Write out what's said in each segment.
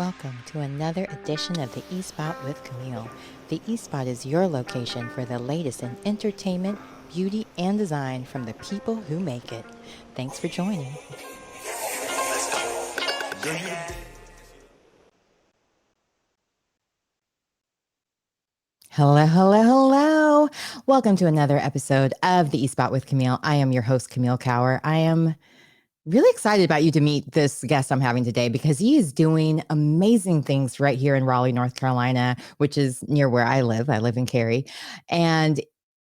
Welcome to another edition of the E-Spot with Camille. The E-Spot is your location for the latest in entertainment, beauty, and design from the people who make it. Thanks for joining. Hello, hello, hello. Welcome to another episode of the E-Spot with Camille. I am your host, Camille Cower. I am really excited about you to meet this guest I'm having today because he is doing amazing things right here in Raleigh, North Carolina, which is near where I live. I live in Cary. And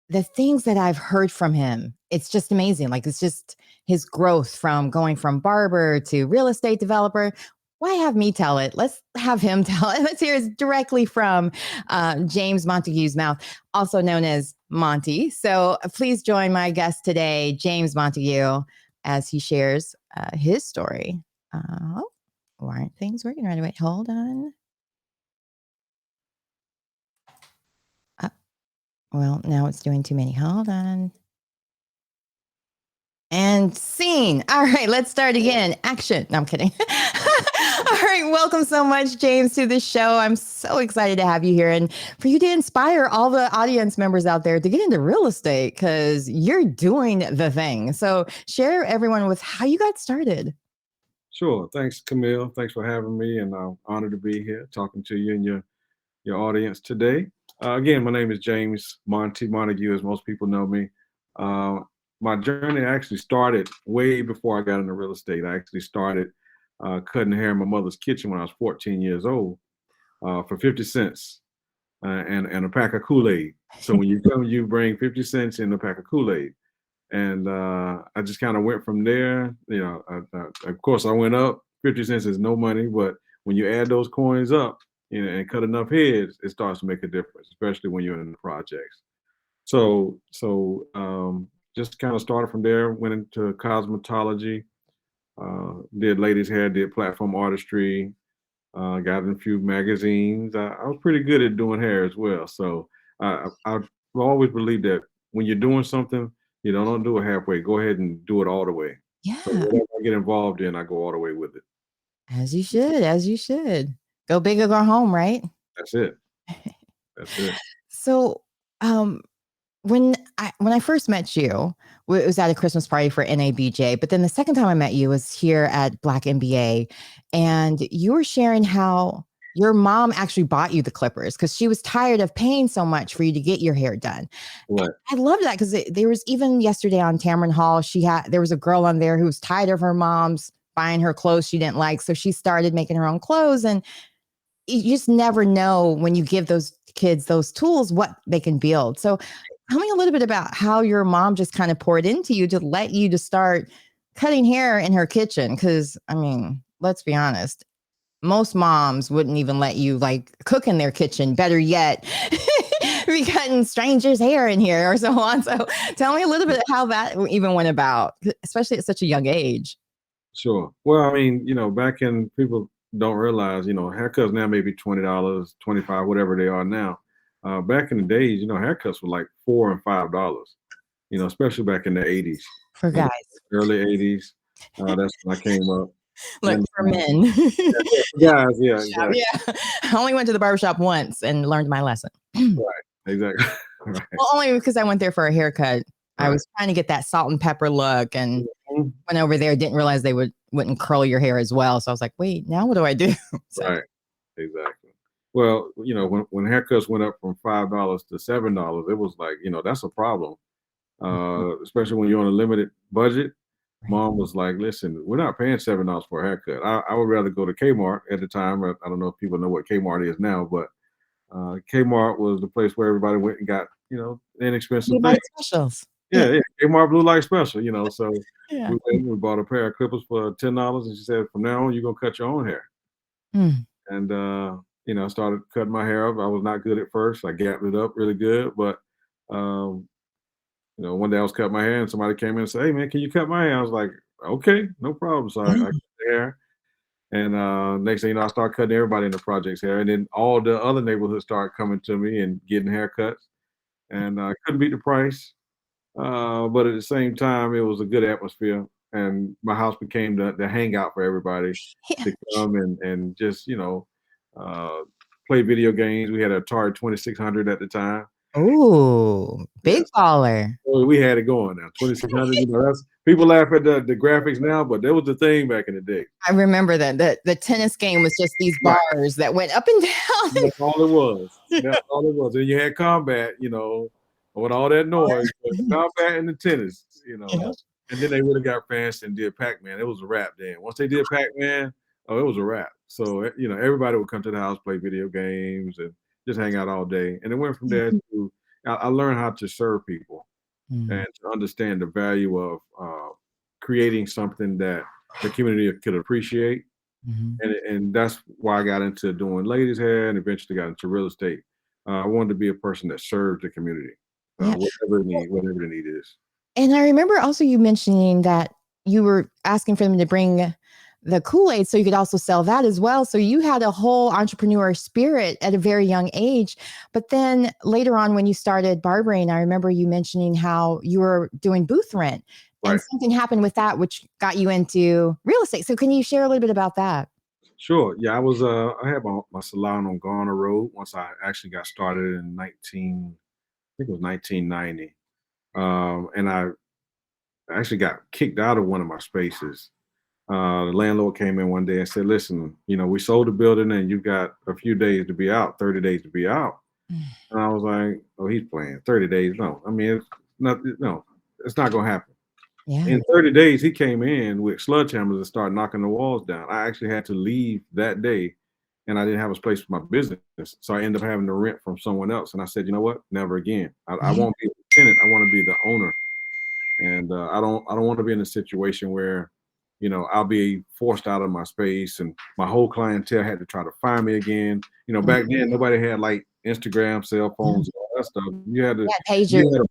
the things that I've heard from him, it's just amazing. Like it's just his growth from going from barber to real estate developer. Why have me tell it? Let's have him tell it. Let's hear it directly from James Montague's mouth, also known as Monte. So please join my guest today, James Montague, as he shares his story. Why aren't things working right away? Hold on. Well, now it's doing too many. Hold on. And scene. All right, let's start again. Action. No, I'm kidding. All right, welcome so much, James, to the show. I'm so excited to have you here and for you to inspire all the audience members out there to get into real estate because you're doing the thing. So share everyone with how you got started. Sure. Thanks, Camille. Thanks for having me, and I'm honored to be here talking to you and your audience today. Again, my name is James Montague, as most people know me. My journey actually started way before I got into real estate. I actually started cutting hair in my mother's kitchen when I was 14 years old for 50 cents and a pack of Kool-Aid. So when you come, you bring 50 cents and a pack of Kool-Aid. And I just kind of went from there. Of course, I went up. 50 cents is no money, but when you add those coins up, and cut enough heads, it starts to make a difference, especially when you're in the projects. So just kind of started from there. Went into cosmetology, did ladies' hair, did platform artistry, got in a few magazines. I was pretty good at doing hair as well. So I've always believed that when you're doing something, don't do it halfway. Go ahead and do it all the way. Yeah. So whatever I get involved in, I go all the way with it. As you should, as you should. Go big or go home, right? That's it. That's it. So, when I first met you, it was at a Christmas party for NABJ. But then the second time I met you was here at Black MBA, and you were sharing how your mom actually bought you the clippers because she was tired of paying so much for you to get your hair done. Right. I love that because there was even yesterday on Tamron Hall, there was a girl on there who was tired of her mom's buying her clothes she didn't like, so she started making her own clothes. And you just never know when you give those kids those tools what they can build. So tell me a little bit about how your mom just kind of poured into you to let you to start cutting hair in her kitchen. Because I mean, let's be honest, most moms wouldn't even let you like cook in their kitchen. Better yet, be cutting strangers' hair in here or so on. So tell me a little bit of how that even went about, especially at such a young age. Sure. Well, I mean, back in, people don't realize, haircuts now may be $20, $25, whatever they are now. Back in the days, haircuts were like $4 and $5, especially back in the 80s. For guys. Early 80s. That's when I came up. Look, And, for men. guys, yeah, exactly. Yeah. I only went to the barbershop once and learned my lesson. Right, exactly. Right. Well, only because I went there for a haircut. I was trying to get that salt and pepper look and went over there, didn't realize they wouldn't curl your hair as well. So I was like, wait, now what do I do? So. Right, exactly. Well, when haircuts went up from $5 to $7, it was like, that's a problem. Especially when you're on a limited budget. Mom was like, listen, we're not paying $7 for a haircut. I would rather go to Kmart at the time. I don't know if people know what Kmart is now, but Kmart was the place where everybody went and got, inexpensive things. Specials. Yeah, Kmart Blue Light Special, so Yeah. we bought a pair of clippers for $10, and she said, from now on, you're going to cut your own hair. And, I started cutting my hair up. I was not good at first. I gapped it up really good, but, one day I was cutting my hair and somebody came in and said, hey man, can you cut my hair? I was like, okay, no problem. So I cut the hair. And next thing you know, I started cutting everybody in the project's hair. And then all the other neighborhoods started coming to me and getting haircuts. And I couldn't beat the price. But at the same time, it was a good atmosphere. And my house became the hangout for everybody to come and just, play video games. We had a Atari 2600 at the time. Ooh, big Yes. baller. So we had it going now. 2600. That's people laugh at the graphics now, but that was the thing back in the day. I remember that the tennis game was just these Right. bars that went up and down. That's all it was. That's all it was. And you had combat, with all that noise, but combat and the tennis, Yeah. And then they really got fancy and did Pac-Man. It was a wrap then. Once they did Pac-Man, it was a wrap. So, everybody would come to the house, play video games, and just hang out all day. And it went from there to, I learned how to serve people and to understand the value of creating something that the community could appreciate. And that's why I got into doing ladies' hair and eventually got into real estate. I wanted to be a person that served the community, Yeah. whatever the need is. And I remember also you mentioning that you were asking for them to bring the Kool-Aid so you could also sell that as well. So you had a whole entrepreneur spirit at a very young age. But then later on, when you started barbering, I remember you mentioning how you were doing booth rent. And Right. something happened with that, which got you into real estate. So can you share a little bit about that? Sure. Yeah, I had my salon on Garner Road once I actually got started in I think it was 1990. And I actually got kicked out of one of my spaces. The landlord came in one day and said, "Listen, we sold the building and you've got a few days to be out, 30 days to be out." And I was like, "Oh, he's playing 30 days. No, I mean, it's not going to happen." Yeah. In 30 days, he came in with sledgehammers and started knocking the walls down. I actually had to leave that day and I didn't have a space for my business. So I ended up having to rent from someone else. And I said, you know what? Never again. I won't be the tenant. I want to be the owner. And I don't want to be in a situation where, I'll be forced out of my space and my whole clientele had to try to find me again. Back then nobody had like Instagram, cell phones, and all that stuff. You had to, Yeah, pager. you had a,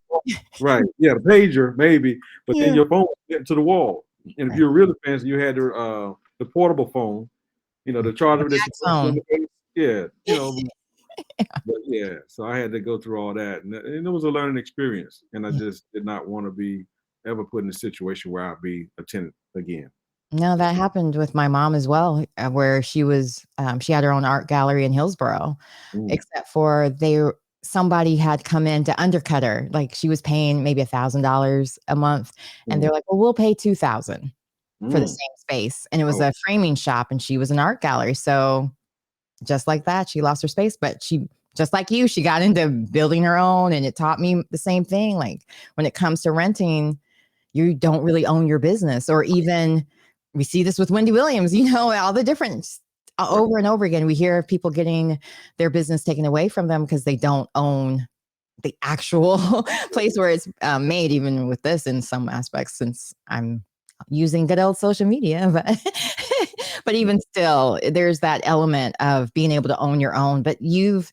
right, yeah, the pager maybe, but then your phone was getting to the wall. And if you're really fancy, you had the portable phone, the charger that you put in the face. Yeah, but yeah, so I had to go through all that, and it was a learning experience. And I just did not want to be ever put in a situation where I'd be a tenant again. No, that happened with my mom as well, where she had her own art gallery in Hillsboro, Mm, except for somebody had come in to undercut her. Like she was paying maybe $1,000 a month, and they're mm, like, "Well, we'll pay 2,000 for the mm. same space." And it was Oh, a framing shop, and she was an art gallery. So just like that, she lost her space. But just like you, she got into building her own, and it taught me the same thing. Like when it comes to renting, you don't really own your business. Or even we see this with Wendy Williams, all the different right, over and over again. We hear of people getting their business taken away from them because they don't own the actual place where it's made, even with this in some aspects, since I'm using good old social media. But even still, there's that element of being able to own your own. But you've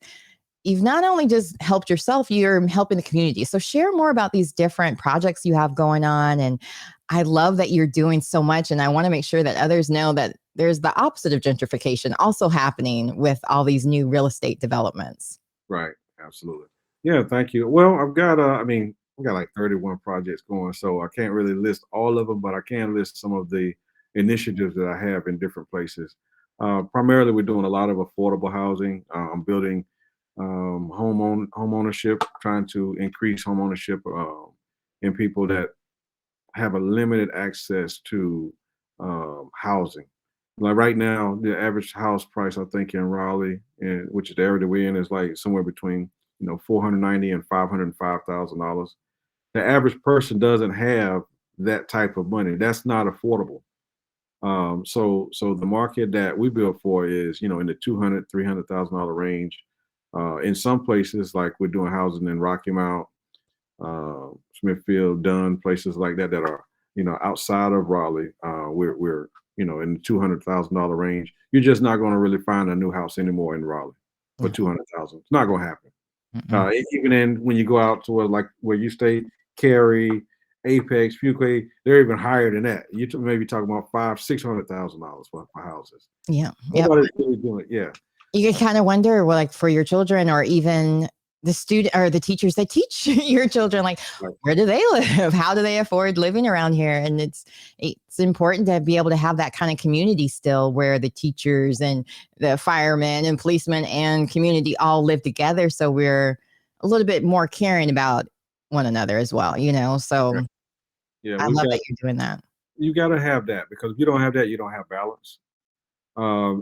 not only just helped yourself, you're helping the community. So share more about these different projects you have going on. And I love that you're doing so much. And I want to make sure that others know that there's the opposite of gentrification also happening with all these new real estate developments. right, absolutely. Yeah, thank you. Well, I've got like 31 projects going, so I can't really list all of them, but I can list some of the initiatives that I have in different places. Primarily, we're doing a lot of affordable housing. I'm building home ownership, trying to increase home ownership in people that have a limited access to housing. Like right now, the average house price I think in Raleigh, which is the area that we're in, is like somewhere between 490 and $505,000. The average person doesn't have that type of money. That's not affordable. So the market that we build for is in the $200,000-$300,000 range. In some places, like we're doing housing in Rocky Mount, Smithfield, Dunn, places like that are outside of Raleigh. We're in the $200,000 range. You're just not going to really find a new house anymore in Raleigh for Yeah. 200,000. It's not going to happen. Mm-mm. Even when you go out to where you stay, Cary, Apex, Fuquay, they're even higher than that. You maybe talking about $500,000-$600,000 for houses. Yeah. Yep. Nobody's really doing it. Yeah. You can kind of wonder, well, like for your children or even the student or the teachers that teach your children, like, Right. where do they live? How do they afford living around here? And it's important to be able to have that kind of community still, where the teachers and the firemen and policemen and community all live together, so we're a little bit more caring about one another as well, Yeah. so Yeah. I love that you're doing that. You got to have that, because if you don't have that, you don't have balance.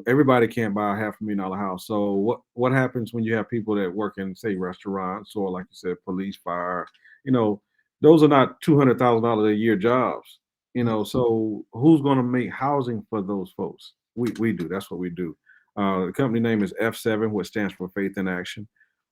Everybody can't buy a $500,000 house. So what happens when you have people that work in, say, restaurants, or like you said, police, fire? You know, those are not $200,000 a year jobs. So who's going to make housing for those folks? We do. That's what we do. The company name is F7, which stands for Faith in Action.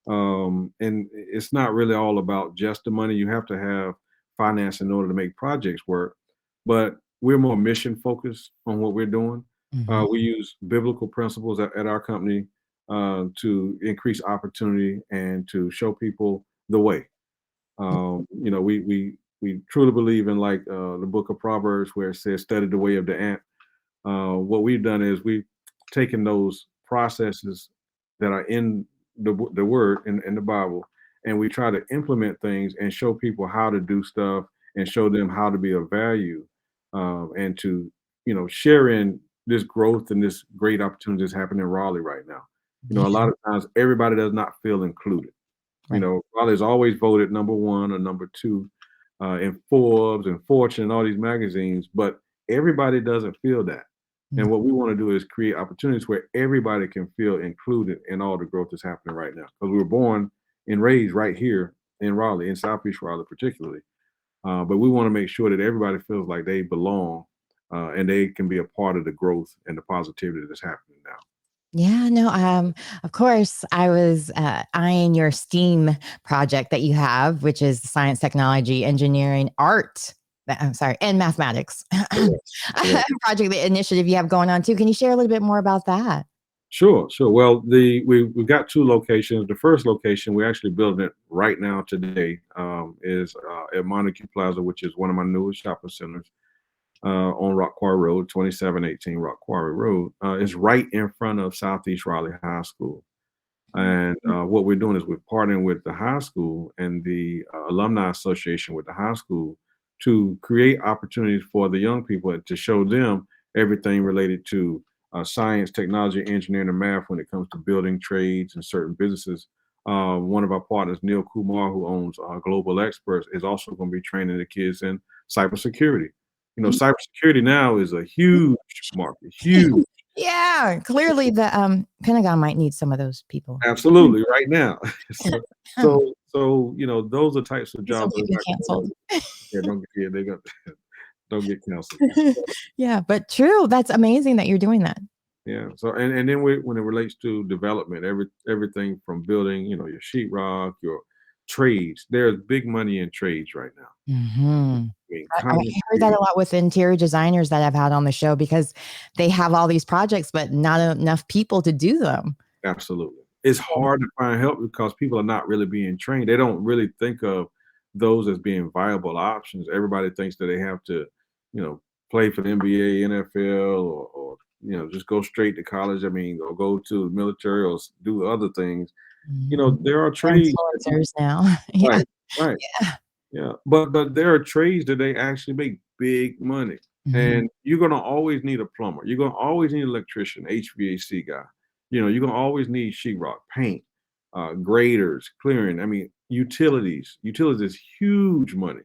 And it's not really all about just the money. You have to have finance in order to make projects work, but we're more mission focused on what we're doing. Mhm. We use biblical principles at our company to increase opportunity and to show people the way. We truly believe in, like, the book of Proverbs, where it says, "Study the way of the ant." What we've done is we've taken those processes that are in the word in the Bible, and we try to implement things and show people how to do stuff, and show them how to be of value, and to share in this growth and this great opportunity that's happening in Raleigh right now. A Yeah, lot of times everybody does not feel included. right. Raleigh's always voted number one or number two in Forbes and Fortune and all these magazines, but everybody doesn't feel that. Mm. And what we want to do is create opportunities where everybody can feel included in all the growth that's happening right now. Because we were born and raised right here in Raleigh, in Southeast Raleigh particularly. But we want to make sure that everybody feels like they belong, and they can be a part of the growth and the positivity that's happening now. Yeah, no, of course, I was eyeing your STEAM project that you have, which is science, technology, engineering, art. I'm sorry, and mathematics Correct. Correct. project, the initiative you have going on too. Can you share a little bit more about that? Sure, sure. Well, we've got two locations. The first location, we're actually building it right now today, is at Montague Plaza, which is one of my newest shopping centers on Rock Quarry Road, 2718 Rock Quarry Road. It's right in front of Southeast Raleigh High School. And what we're doing is we're partnering with the high school and the alumni association with the high school to create opportunities for the young people, and to show them everything related to science, technology, engineering, and math when it comes to building trades and certain businesses. One of our partners, Neil Kumar, who owns Global Experts, is also going to be training the kids in cybersecurity. Cybersecurity now is a huge market, huge. Yeah, clearly the Pentagon might need some of those people. Absolutely, right now. Those are types of Please jobs don't that get are me not canceled. gonna. Yeah, they got don't get canceled. Yeah, but true. That's amazing that you're doing that. Yeah, so and then when it relates to development, everything from building, your sheetrock, your trades, there's big money in trades right now. Mhm. I mean, I heard that concrete. a lot with interior designers that I've had on the show, because they have all these projects, but not enough people to do them. Absolutely. It's Yeah. hard to find help because people are not really being trained. They don't really think of those as being viable options. Everybody thinks that they have to, you know, play for the NBA, NFL, or just go straight to college. I mean, or go to the military, or do other things. Mhm. There are They're trades. influencers now. Yeah. Right, right. Yeah. Yeah, but there are trades that they actually make big money, Mhm. and you're gonna always need a plumber. You're gonna always need an electrician, HVAC guy. You're gonna always need sheetrock, paint, graders, clearing. I mean, utilities. Utilities is huge money.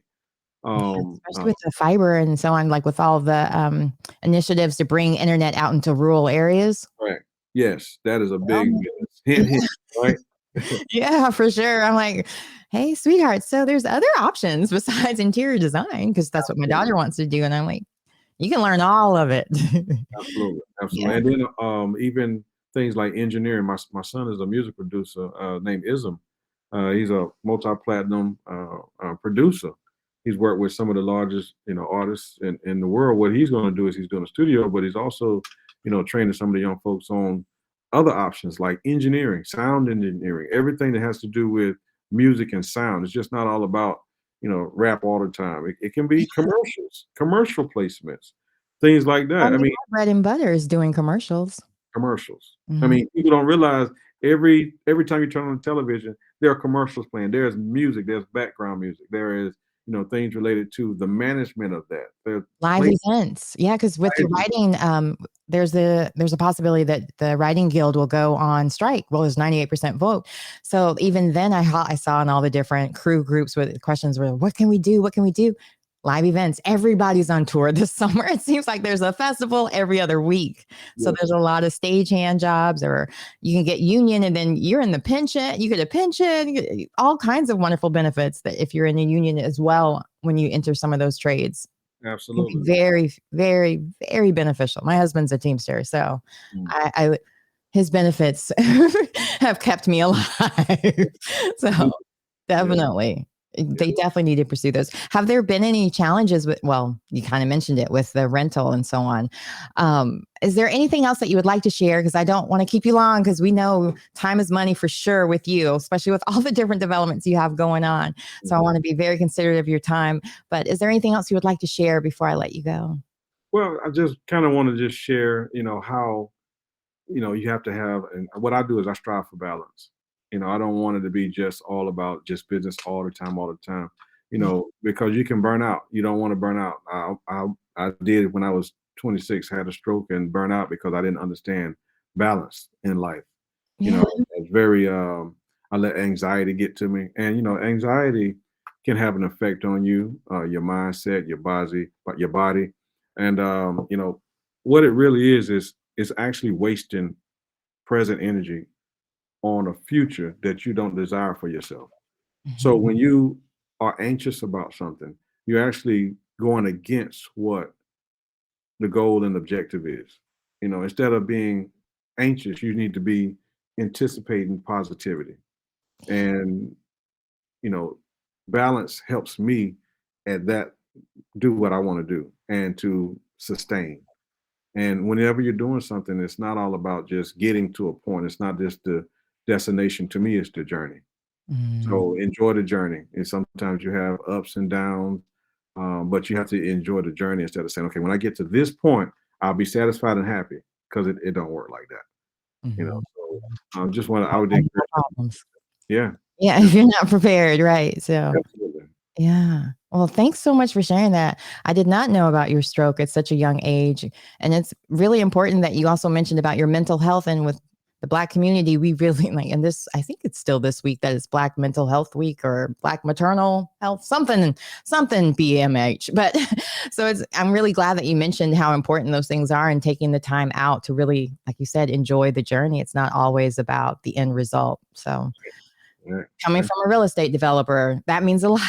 Yeah, Um, uh, especially with the fiber and so on, like with all the, initiatives to bring internet out into rural areas. right. Yes, that is a big Um, business. Hint, yeah. hint. Right. Yeah, for sure. I'm like, "Hey, sweetheart, so there's other options besides interior design, because that's what my Absolutely. daughter wants to do," and I'm like, "You can learn all of it." Absolutely, Yeah. absolutely. And then even things like engineering. My son is a music producer named Ism. He's a multi-platinum producer. He's worked with some of the largest artists in the world. What he's going to do is he's doing a studio, but he's also training some of the young folks on other options like engineering, sound engineering, everything that has to do with music and sound. It's just not all about rap all the time. It can be commercials, commercial placements, things like I that. I mean, mean, my bread and butter is doing commercials. commercials. I Mhm. mean, people don't realize every time you turn on the television, there are commercials playing. There's music. There's background music. There is, things related to the management of that. There's Live place. events. Yeah, because with the writing, there's a possibility that the writing guild will go on strike. Well, there's 98% vote. So even then I saw in all the different crew groups where the questions were, what can we do? What can we do? Live events. Everybody's on tour this summer. It seems like there's a festival every other week. So there's a lot of stagehand jobs, or you can get union and then you're in the pension. You get a pension, you get all kinds of wonderful benefits that if you're in a union as well when you enter some of those trades. Can be Absolutely. very, very, very beneficial. My husband's a Teamster, so I his benefits have kept me alive. So definitely, they definitely need to pursue those. Have there been any challenges with? Well, you kind of mentioned it with the rental and so on. Is there anything else that you would like to share? Because I don't want to keep you long, because we know time is money for sure with you, especially with all the different developments you have going on. So I want to be very considerate of your time. But is there anything else you would like to share before I let you go? Well, I just kind of want to just share, how, you have to have, and what I do is I strive for balance. I don't want it to be just all about just business all the time, because you can burn out. You don't want to burn out. I did when I was 26, had a stroke and burn out because I didn't understand balance in life. Yeah. It's very, I let anxiety get to me. And, anxiety can have an effect on you, your mindset, your body. And, what it really is actually wasting present energy on a future that you don't desire for yourself. So Mhm. when you are anxious about something, you're actually going against what the goal and objective is. Instead of being anxious, you need to be anticipating positivity. And, you know, balance helps me at that, do what I want to do and to sustain. And whenever you're doing something, it's not all about just getting to a point. It's not just the destination. To me, it's the journey. Mm. So enjoy the journey. And sometimes you have ups and downs, but you have to enjoy the journey instead of saying, okay, when I get to this point, I'll be satisfied and happy, because it don't work like that. Mhm. So just want to, I would No encourage. problems. Yeah, Yeah, yeah, if you're not prepared, right? So absolutely. yeah. Well, thanks so much for sharing that. I did not know about your stroke at such a young age. And it's really important that you also mentioned about your mental health. And with the Black community, we really like, and this, I think it's still this week that it's Black Mental Health Week or Black Maternal Health, something BMH. But so I'm really glad that you mentioned how important those things are and taking the time out to really, like you said, enjoy the journey. It's not always about the end result. So Yeah. coming from a real estate developer, that means a lot.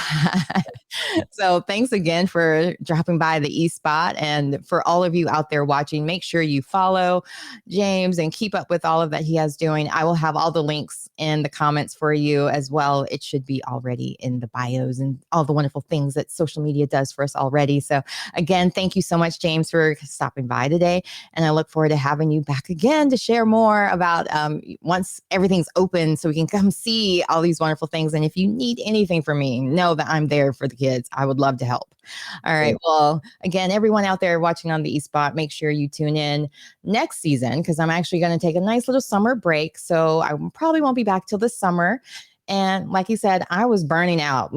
So thanks again for dropping by the E Spot. And for all of you out there watching, make sure you follow James and keep up with all of that he has doing. I will have all the links in the comments for you as well. It should be already in the bios and all the wonderful things that social media does for us already. So again, thank you so much, James, for stopping by today. And I look forward to having you back again to share more about once everything's open so we can come see all these wonderful things. And if you need anything from me, know that I'm there for the kids. I would love to help. All right. Well, again, everyone out there watching on the eSpot, make sure you tune in next season, because I'm actually going to take a nice little summer break. So I probably won't be back till the summer. And like you said, I was burning out.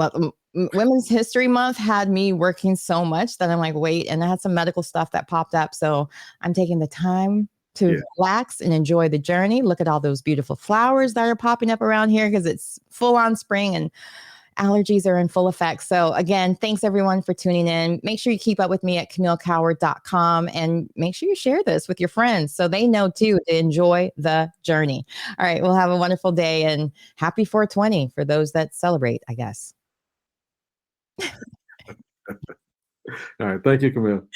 Women's History Month had me working so much that I'm like, wait, and I had some medical stuff that popped up. So I'm taking the time to relax and enjoy the journey. Look at all those beautiful flowers that are popping up around here, because it's full on spring and allergies are in full effect. So again, thanks everyone for tuning in. Make sure you keep up with me at CamilleCoward.com, and make sure you share this with your friends so they know too to enjoy the journey. All right. We'll have a wonderful day, and happy 420 for those that celebrate, I guess. All right. Thank you, Camille.